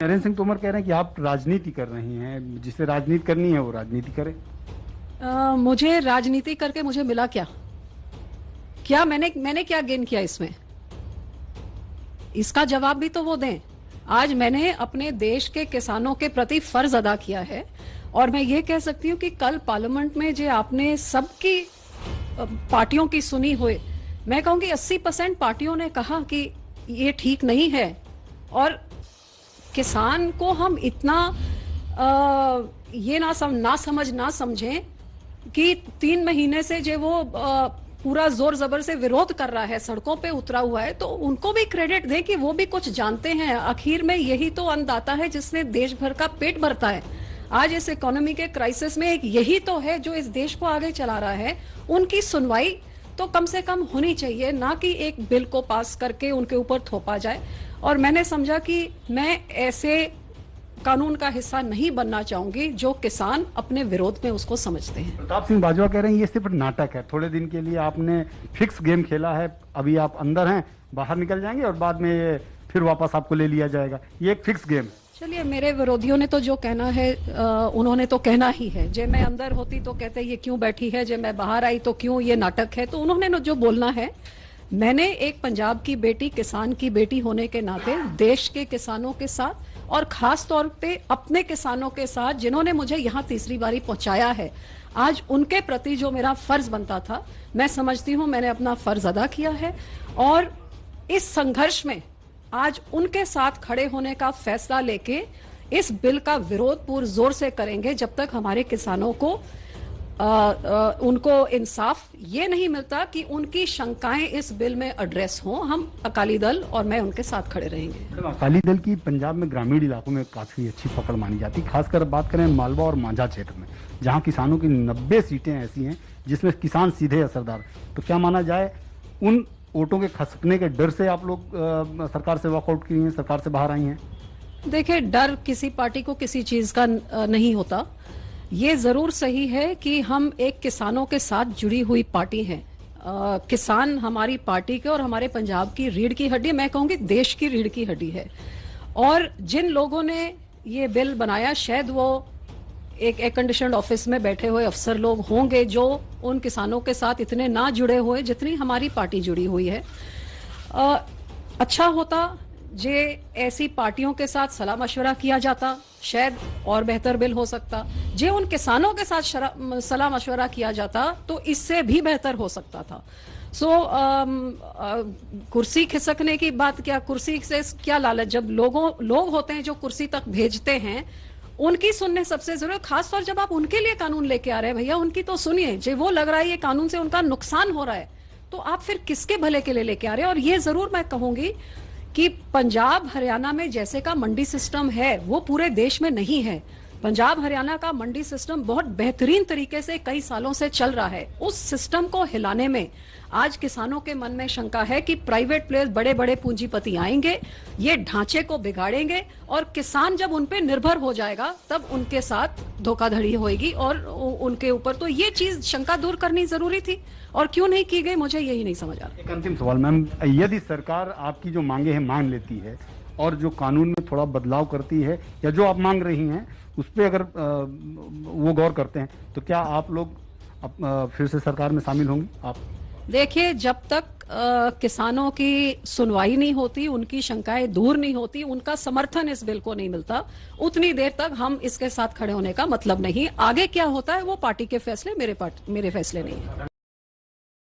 नरेंद्र सिंह तोमर कह रहे हैं कि आप राजनीति कर रही हैं, जिसे राजनीति करनी है वो राजनीति करे। मुझे राजनीति करके मुझे मिला क्या? क्या मैंने क्या गेन किया इसमें? इसका जवाब भी तो वो दें। आज मैंने अपने देश के किसानों के प्रति फर्ज अदा किया है और मैं ये कह सकती हूँ कि कल पार्लियामेंट में जो आपने सबकी पार्टियों की सुनी हुई, मैं कहूंगी 80% पार्टियों ने कहा कि ये ठीक नहीं है और किसान को हम इतना ये ना समझें कि 3 महीने से जो वो पूरा जोर जबर से विरोध कर रहा है, सड़कों पे उतरा हुआ है, तो उनको भी क्रेडिट दें कि वो भी कुछ जानते हैं। आखिर में यही तो अन्नदाता है जिसने देश भर का पेट भरता है। आज इस इकोनॉमी के क्राइसिस में एक यही तो है जो इस देश को आगे चला रहा है। उनकी सुनवाई तो कम से कम होनी चाहिए, ना कि एक बिल को पास करके उनके ऊपर थोपा जाए। और मैंने समझा कि मैं ऐसे कानून का हिस्सा नहीं बनना चाहूंगी जो किसान अपने विरोध में उसको समझते हैं। प्रताप सिंह बाजवा कह रहे हैं ये सिर्फ नाटक है, थोड़े दिन के लिए आपने फिक्स गेम खेला है, अभी आप अंदर हैं, बाहर निकल जाएंगे और बाद में फिर वापस आपको ले लिया जाएगा, ये एक फिक्स गेम है। चलिए, मेरे विरोधियों ने तो जो कहना है उन्होंने तो कहना ही है। जे मैं अंदर होती तो कहते ये क्यों बैठी है, जे मैं बाहर आई तो क्यों ये नाटक है। तो उन्होंने जो बोलना है, मैंने एक पंजाब की बेटी, किसान की बेटी होने के नाते देश के किसानों के साथ और खास तौर पे अपने किसानों के साथ जिन्होंने मुझे यहाँ तीसरी बारी पहुंचाया है, आज उनके प्रति जो मेरा फर्ज बनता था, मैं समझती हूँ मैंने अपना फर्ज अदा किया है। और इस संघर्ष में आज उनके साथ खड़े होने का फैसला लेके इस बिल का विरोध पुरजोर से करेंगे जब तक हमारे किसानों को उनको इंसाफ ये नहीं मिलता कि उनकी शंकाएं इस बिल में एड्रेस हों। हम अकाली दल और मैं उनके साथ खड़े रहेंगे। अकाली दल की पंजाब में ग्रामीण इलाकों में काफी अच्छी पकड़ मानी जाती है, खासकर बात करें मालवा और मांझा क्षेत्र में, जहां किसानों की 90 सीटें ऐसी हैं जिसमें किसान सीधे असरदार। तो क्या माना जाए, उन वोटों के खसकने के डर से आप लोग सरकार से वॉकआउट की हैं, सरकार से बाहर आई हैं? देखिए, डर किसी पार्टी को किसी चीज का नहीं होता। ये जरूर सही है कि हम एक किसानों के साथ जुड़ी हुई पार्टी हैं। किसान हमारी पार्टी के और हमारे पंजाब की रीढ़ की हड्डी, मैं कहूंगी देश की रीढ़ की हड्डी है। और जिन लोगों ने ये बिल बनाया, शायद वो एक एयर कंडीशनड ऑफिस में बैठे हुए अफसर लोग होंगे जो उन किसानों के साथ इतने ना जुड़े हुए जितनी हमारी पार्टी जुड़ी हुई है। अच्छा होता जे ऐसी पार्टियों के साथ सलाह मशवरा किया जाता, शायद और बेहतर बिल हो सकता। जे उन किसानों के साथ सलाह मशवरा किया जाता तो इससे भी बेहतर हो सकता था। कुर्सी खिसकने की बात क्या, कुर्सी से क्या लालच? जब लोग होते हैं जो कुर्सी तक भेजते हैं, उनकी सुनने सबसे जरूरी। खासतौर जब आप उनके लिए कानून लेके आ रहे हैं, भैया उनकी तो सुनिए। जो वो लग रहा है ये कानून से उनका नुकसान हो रहा है, तो आप फिर किसके भले के लिए लेके आ रहे हैं? और ये जरूर मैं कहूंगी कि पंजाब हरियाणा में जैसे का मंडी सिस्टम है वो पूरे देश में नहीं है। पंजाब हरियाणा का मंडी सिस्टम बहुत बेहतरीन तरीके से कई सालों से चल रहा है। उस सिस्टम को हिलाने में आज किसानों के मन में शंका है कि प्राइवेट प्लेयर्स, बड़े बड़े पूंजीपति आएंगे, ये ढांचे को बिगाड़ेंगे और किसान जब उन पे निर्भर हो जाएगा तब उनके साथ धोखाधड़ी होगी और उनके ऊपर। तो ये चीज शंका दूर करनी जरूरी थी और क्यों नहीं की गई, मुझे यही नहीं समझ आ रहा। एक अंतिम सवाल मैम, यदि सरकार आपकी जो मांगे हैं मान लेती है और जो कानून में थोड़ा बदलाव करती है या जो आप मांग रही हैं उस पर अगर वो गौर करते हैं, तो क्या आप लोग फिर से सरकार में शामिल होंगी? आप देखिए, जब तक किसानों की सुनवाई नहीं होती, उनकी शंकाएं दूर नहीं होती, उनका समर्थन इस बिल को नहीं मिलता, उतनी देर तक हम इसके साथ खड़े होने का मतलब नहीं। आगे क्या होता है वो पार्टी के फैसले, मेरे फैसले नहीं है।